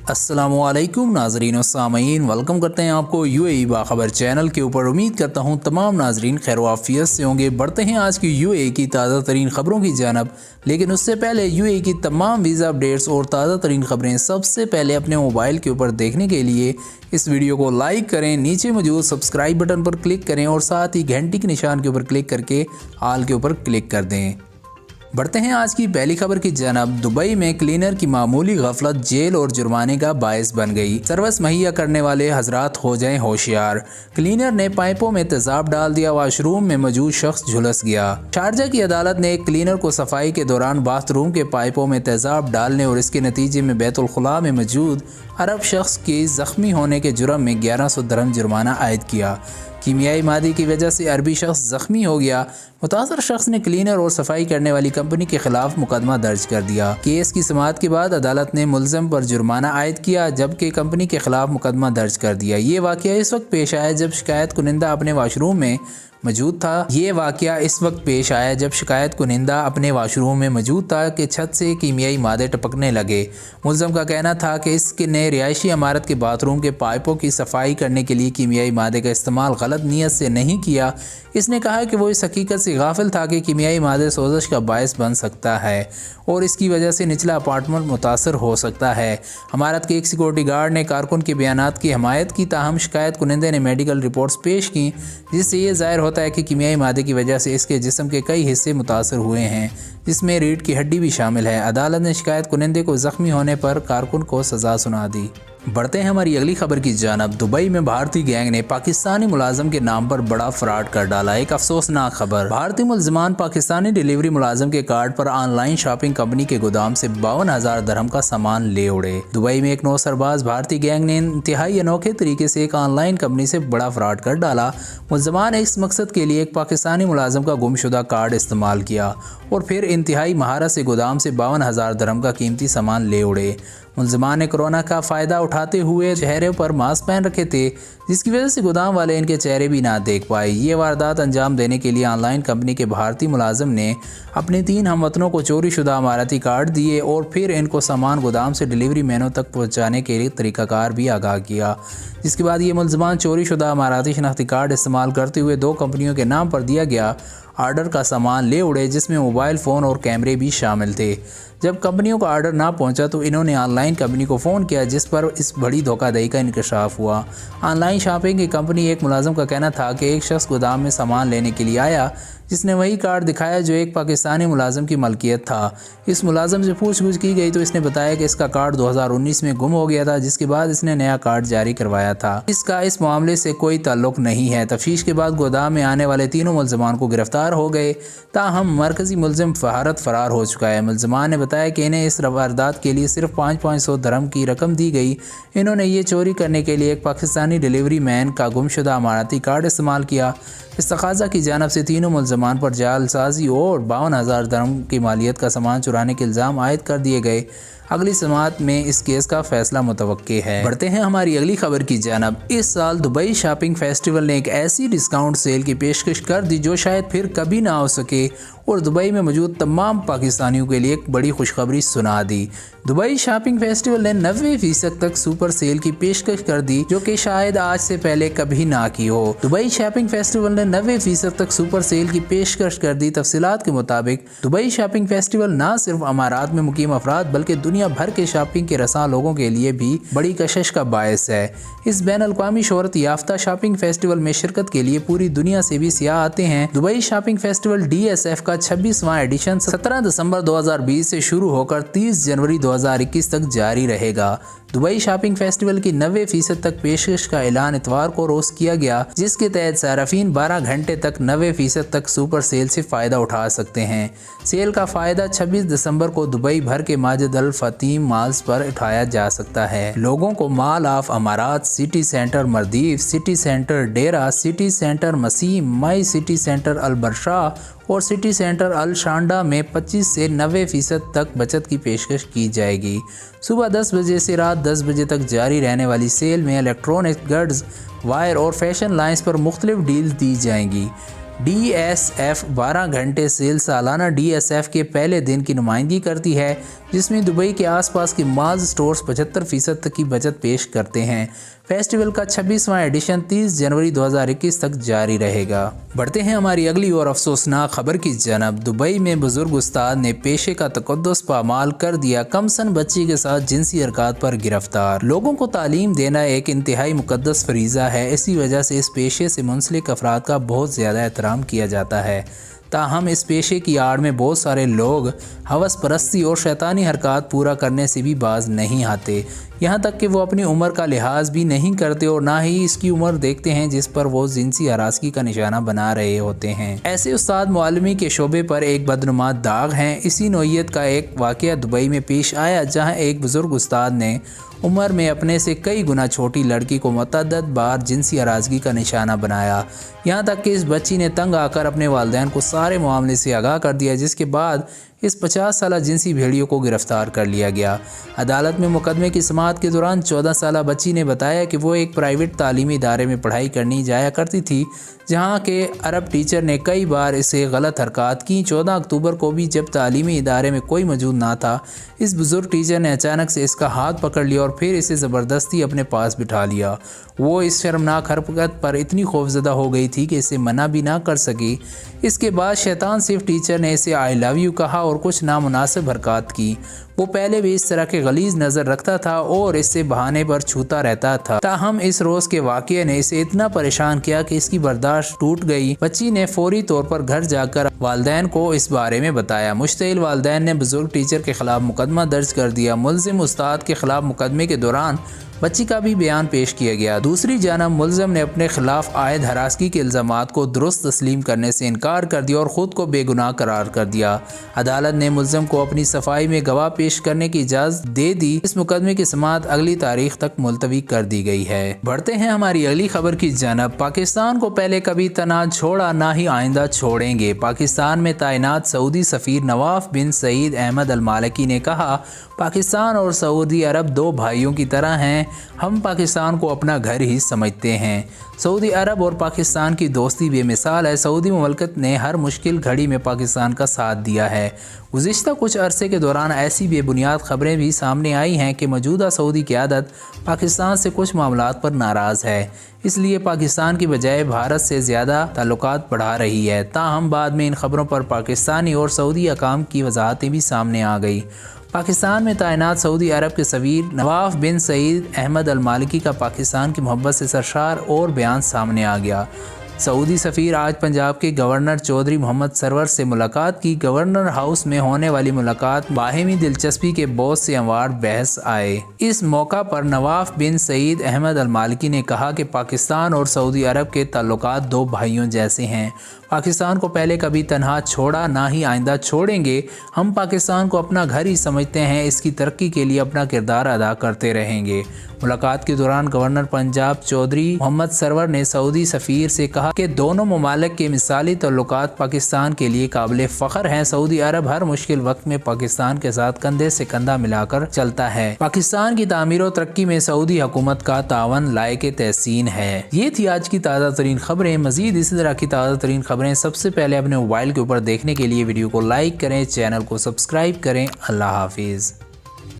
अस्सलामुअलैकुम नाजरीन और सामीन, वेलकम करते हैं आपको यूएई बाखबर चैनल के ऊपर। उम्मीद करता हूं तमाम नाजरीन खैर वाफियत से होंगे। बढ़ते हैं आज की यूएई की ताज़ा तरीन ख़बरों की जानब, लेकिन उससे पहले यूएई की तमाम वीज़ा अपडेट्स और ताज़ा तरीन ख़बरें सबसे पहले अपने मोबाइल के ऊपर देखने के लिए इस वीडियो को लाइक करें, नीचे मौजूद सब्सक्राइब बटन पर क्लिक करें और साथ ही घंटी के निशान के ऊपर क्लिक करके आल के ऊपर क्लिक कर दें। बढ़ते हैं आज की पहली खबर की जानब। दुबई में क्लीनर की मामूली गफलत जेल और जुर्माने का बायस बन गई। सर्विस मुहैया करने वाले हजरात हो जाएं होशियार। क्लीनर ने पाइपों में तेजाब डाल दिया, वाशरूम में मौजूद शख्स झुलस गया। शारजा की अदालत ने एक क्लीनर को सफाई के दौरान बाथरूम के पाइपों में तेजाब डालने और इसके नतीजे में बैतुल खुला में मौजूद अरब शख्स के जख्मी होने के जुर्म में 1100 दिरहम जुर्माना आयद किया। कीमियाई मादे की वजह से अरबी शख्स जख्मी हो गया। मुतासर शख्स ने क्लीनर और सफाई करने वाली कंपनी के खिलाफ मुकदमा दर्ज कर दिया। केस की समाअत के बाद अदालत ने मुलजम पर जुर्माना आयद किया, जबकि कंपनी के खिलाफ मुकदमा दर्ज कर दिया। ये वाकया इस वक्त पेश आया जब शिकायत कुनिंदा अपने वाशरूम में मौजूद था। ये वाकया इस वक्त पेश आया जब शिकायत कुनिंदा अपने वाशरूम में मौजूद था कि छत से कीमियाई मादे टपकने लगे। मुलजम का कहना था कि इसने रिहायशी इमारत के बाथरूम के पाइपों की सफाई करने के लिए कीमियाई मादे का इस्तेमाल गलत नीयत से नहीं किया। इसने कहा कि वो इस हकीकत से गाफिल था कि कीमियाई मादे सोजश का बायस बन सकता है और इसकी वजह से निचला अपार्टमेंट मुतासर हो सकता है। इमारत के एक सिक्योरिटी गार्ड ने कारकुन के बयानात की हमायत की, ताहम शिकायत कुनिंदे ने मेडिकल रिपोर्ट्स पेश की जिससे ये जाहिर होता है कि कीमियाई मादे की वजह से इसके जिस्म के कई हिस्से मुतासर हुए हैं, जिसमें रीढ़ की हड्डी भी शामिल है। अदालत ने शिकायत कुनिंदे को जख्मी होने पर कारकुन को सजा सुना दी। बढ़ते हैं हमारी अगली खबर की जानब। दुबई में भारतीय गैंग ने पाकिस्तानी मुलाजम के नाम पर बड़ा फ्रॉड कर डाला। एक अफसोसनाक खबर। भारतीय मुलजमान पाकिस्तानी डिलीवरी मुलाजम के कार्ड पर ऑनलाइन शॉपिंग कंपनी के गोदाम से 52,000 दिरहम का सामान ले उड़े। दुबई में एक नौ सरबाज भारतीय गैंग ने इंतहाई अनोखे तरीके से एक ऑनलाइन कंपनी से बड़ा फ्रॉड कर डाला। मुलजमान ने इस मकसद के लिए एक पाकिस्तानी मुलाजम का गुमशुदा कार्ड इस्तेमाल किया और फिर इंतहाई महारत से गोदाम से 52,000 दिरहम का कीमती सामान ले उड़े। मुलजमान ने कोरोना का फ़ायदा उठाते हुए चेहरे पर मास्क पहन रखे थे, जिसकी वजह से गोदाम वाले इनके चेहरे भी ना देख पाए। ये वारदात अंजाम देने के लिए ऑनलाइन कंपनी के भारतीय मुलाजिम ने अपने 3 हमवतनों को चोरी शुदा अमारती कार्ड दिए और फिर इनको सामान गोदाम से डिलीवरी मैनों तक पहुँचाने के लिए तरीक़ाकार भी आगाह किया, जिसके बाद ये मुलजमान चोरी शुदा अमारती शनाख्ती कार्ड इस्तेमाल करते हुए 2 कंपनियों के नाम पर दिया गया आर्डर का सामान ले उड़े, जिसमें मोबाइल फ़ोन और कैमरे भी शामिल थे। जब कंपनियों का आर्डर ना पहुंचा तो इन्होंने ऑनलाइन कंपनी को फ़ोन किया, जिस पर इस बड़ी धोखाधड़ी का इंकशाफ हुआ। ऑनलाइन शॉपिंग की कंपनी एक मुलाजिम का कहना था कि एक शख्स गोदाम में सामान लेने के लिए आया, जिसने वही कार्ड दिखाया जो एक पाकिस्तानी मुलाजिम की मलकियत था। इस मुलाजिम से पूछगछ की गई तो इसने बताया कि इसका कार्ड 2019 में गुम हो गया था, जिसके बाद इसने नया कार्ड जारी करवाया था। इसका इस मामले से कोई ताल्लुक नहीं है। तफ्तीश के बाद गोदाम में आने वाले तीनों मुलजमान को गिरफ्तार हो गए, ताहम मरकजी मुलजिम फहारत फरार हो चुका है। मुलजमान ने बताया कि इन्हें इस वारदात के लिए सिर्फ 500 दिरहम की रकम दी गई। इन्होंने ये चोरी करने के लिए एक पाकिस्तानी डिलीवरी मैन का गुमशुदा अमारती कार्ड इस्तेमाल किया। इस तकाज़ा की जानब से तीनों मुलजमान पर जालसाजी और 52,000 दिरहम की मालियत का सामान चुराने के इल्ज़ाम आयद कर दिए गए। अगली समाअत में इस केस का फैसला मुतवक्के है। बढ़ते हैं हमारी अगली खबर की जानब। इस साल दुबई शॉपिंग फेस्टिवल ने एक ऐसी डिस्काउंट सेल की पेशकश कर दी जो शायद फिर कभी ना हो सके और दुबई में मौजूद तमाम पाकिस्तानियों के लिए एक बड़ी खुशखबरी सुना दी। दुबई शॉपिंग फेस्टिवल ने 90% तक सुपर सेल की पेशकश कर दी, जो कि शायद आज से पहले कभी ना की हो। दुबई शॉपिंग फेस्टिवल ने 90% तक सुपर सेल की पेशकश कर दी। तफसीलात के मुताबिक दुबई शॉपिंग फेस्टिवल न सिर्फ अमारात में मुकीम अफराद बल्कि दुनिया भर के शॉपिंग के रसा लोगों के लिए भी बड़ी कशिश का बायस है। इस बैन अल-अक़वामी शोहरत याफ्ता शॉपिंग फेस्टिवल में शिरकत के लिए पूरी दुनिया से भी सियाह आते हैं। दुबई शॉपिंग फेस्टिवल DSF का 26वां एडिशन 17 दिसंबर 2020 से शुरू होकर 30 जनवरी 2021 तक जारी रहेगा। दुबई शॉपिंग फेस्टिवल की 90% तक पेशकश का ऐलान इतवार को रोज किया गया, जिसके तहत सार्फिन 12 घंटे तक 90% तक सुपर सेल से फ़ायदा उठा सकते हैं। सेल का फ़ायदा 26 दिसंबर को दुबई भर के माजिद अल फतीम मॉल्स पर उठाया जा सकता है। लोगों को mall of Emirates, city centre Mirdif, city centre Deira, city centre Meaisem, my city centre Al Barsha और सिटी सेंटर अल शांडा में 25 से 90% तक बचत की पेशकश की जाएगी। सुबह 10 बजे से रात 10 बजे तक जारी रहने वाली सेल में इलेक्ट्रॉनिक गुड्स, वायर और फैशन लाइन्स पर मुख्तलिफ डील दी जाएंगी। DSF 12 घंटे सेल सालाना DSF के पहले दिन की नुमाइंदगी करती है, जिसमें दुबई के आसपास के माज स्टोर्स 75% तक की बचत पेश करते हैं। फेस्टिवल का 26वां एडिशन 30 जनवरी 2021 तक जारी रहेगा। बढ़ते हैं हमारी अगली और अफसोसनाक खबर की जानब। दुबई में बुजुर्ग उस्ताद ने पेशे का तकद्दुस पामाल कर दिया, कमसन बच्ची के साथ जिनसी हरकत पर गिरफ्तार। लोगों को तालीम देना एक इंतहाई मुकद्दस फरीज़ा है, इसी वजह से इस पेशे से मुंसलिक अफराद का बहुत ज़्यादा एहतराम किया जाता है। ताहम इस पेशे की आड़ में बहुत सारे लोग हवस परस्ती और शैतानी हरकत पूरा करने से भी बाज नहीं आते, यहाँ तक कि वो अपनी उम्र का लिहाज भी नहीं करते और ना ही इसकी उम्र देखते हैं जिस पर वो जिनसी हरासगी का निशाना बना रहे होते हैं। ऐसे उस्ताद मुआलमी के शोबे पर एक बदनुमा दाग हैं। इसी नौइयत का एक वाक़या दुबई में पेश आया, जहाँ एक बुजुर्ग उस्ताद ने उम्र में अपने से कई गुना छोटी लड़की को मुतअद्दिद बार जिनसी हरासगी का निशाना बनाया, यहाँ तक कि इस बच्ची ने तंग आकर अपने वालिदैन को सारे मामले से आगाह कर दिया, जिसके बाद इस 50 साला जिनसी भेड़ियों को गिरफ्तार कर लिया गया। अदालत में मुकदमे की समाअत के दौरान 14 साला बच्ची ने बताया कि वो एक प्राइवेट तालीमी इदारे में पढ़ाई करने जाया करती थी, जहाँ के अरब टीचर ने कई बार इसे गलत हरकत की। 14 अक्टूबर को भी जब तालीमी इदारे में कोई मौजूद ना था, इस बुजुर्ग टीचर ने अचानक से इसका हाथ पकड़ लिया और फिर इसे ज़बरदस्ती अपने पास बिठा लिया। वो इस शर्मनाक हरकत पर इतनी खौफजदा हो गई थी कि इसे मना भी ना कर सकी। इसके बाद शैतान सिर्फ टीचर ने इसे आई लव यू कहा और कुछ नामुनासिब हरकत की। वो पहले भी इस तरह के गलीज नज़र रखता था और इससे बहाने पर छूता रहता था। ताहम इस रोज़ के वाक़ये ने इसे इतना परेशान किया कि इसकी बर्दाश्त टूट गई। बच्ची ने फौरी तौर पर घर जाकर वालिदैन को इस बारे में बताया। मुश्तइल वालिदैन ने बुजुर्ग टीचर के खिलाफ मुकदमा दर्ज कर दिया। मुल्ज़िम उस्ताद के खिलाफ मुकदमे के दौरान बच्ची का भी बयान पेश किया गया। दूसरी जानब मुल्ज़िम ने अपने खिलाफ आयद हरासगी के इल्ज़ामात को दुरुस्त तस्लीम करने से इनकार कर दिया और ख़ुद को बेगुनाह करार कर दिया। अदालत ने मुल्ज़िम को अपनी सफाई में गवाह पेश करने की इजाज़त दे दी। इस मुकदमे की समाअत अगली तारीख तक मुलतवी कर दी गई है। बढ़ते हैं हमारी अगली खबर की जानब। पाकिस्तान को पहले कभी तना छोड़ा, ना ही आइंदा छोड़ेंगे। पाकिस्तान में तैनात सऊदी सफ़ीर नवाफ बिन सईद अहमद अल मालिकी ने कहा, पाकिस्तान और सऊदी अरब दो भाइयों की तरह हैं। हम पाकिस्तान को अपना घर ही समझते हैं। सऊदी अरब और पाकिस्तान की दोस्ती बेमिसाल है। सऊदी ममलकत ने हर मुश्किल घड़ी में पाकिस्तान का साथ दिया है। गुज़िश्ता कुछ अरसे के दौरान ऐसी बेबुनियाद खबरें भी सामने आई हैं कि मौजूदा सऊदी क़यादत पाकिस्तान से कुछ मामलात पर नाराज़ है, इसलिए पाकिस्तान की बजाय भारत से ज़्यादा ताल्लुकात बढ़ा रही है। ताहम बाद में इन खबरों पर पाकिस्तानी और सऊदी हकाम की वजाहतें भी सामने आ गई। पाकिस्तान में तैनात सऊदी अरब के सफ़ीर नवाफ बिन सईद अहमद अल मालिकी का पाकिस्तान की मोहब्बत से सरशार और बयान सामने आ गया। सऊदी सफ़ीर आज पंजाब के गवर्नर चौधरी मोहम्मद सरवर से मुलाकात की। गवर्नर हाउस में होने वाली मुलाकात बाहिमी दिलचस्पी के बहुत से अंवार बहस आए। इस मौका पर नवाफ बिन सईद अहमद अल मालिकी ने कहा कि पाकिस्तान और सऊदी अरब के ताल्लुकात दो भाइयों जैसे हैं। पाकिस्तान को पहले कभी तनहा छोड़ा, ना ही आइंदा छोड़ेंगे। हम पाकिस्तान को अपना घर ही समझते हैं, इसकी तरक्की के लिए अपना किरदार अदा करते रहेंगे। मुलाकात के दौरान गवर्नर पंजाब चौधरी मोहम्मद सरवर ने सऊदी सफ़ीर से कहा कि दोनों ममालिक के मिसाली ताल्लुकात पाकिस्तान के लिए काबिल फ़ख्र हैं। सऊदी अरब हर मुश्किल वक्त में पाकिस्तान के साथ कंधे से कंधा मिलाकर चलता है। पाकिस्तान की तामीर और तरक्की में सऊदी हुकूमत का तावन लायक तहसीन है। ये थी आज की ताज़ा तरीन खबरें। मज़ीद इसी तरह की ताज़ा तरीन खबरें सबसे पहले अपने मोबाइल के ऊपर देखने के लिए वीडियो को लाइक करें, चैनल को सब्सक्राइब करें। अल्लाह हाफिज़।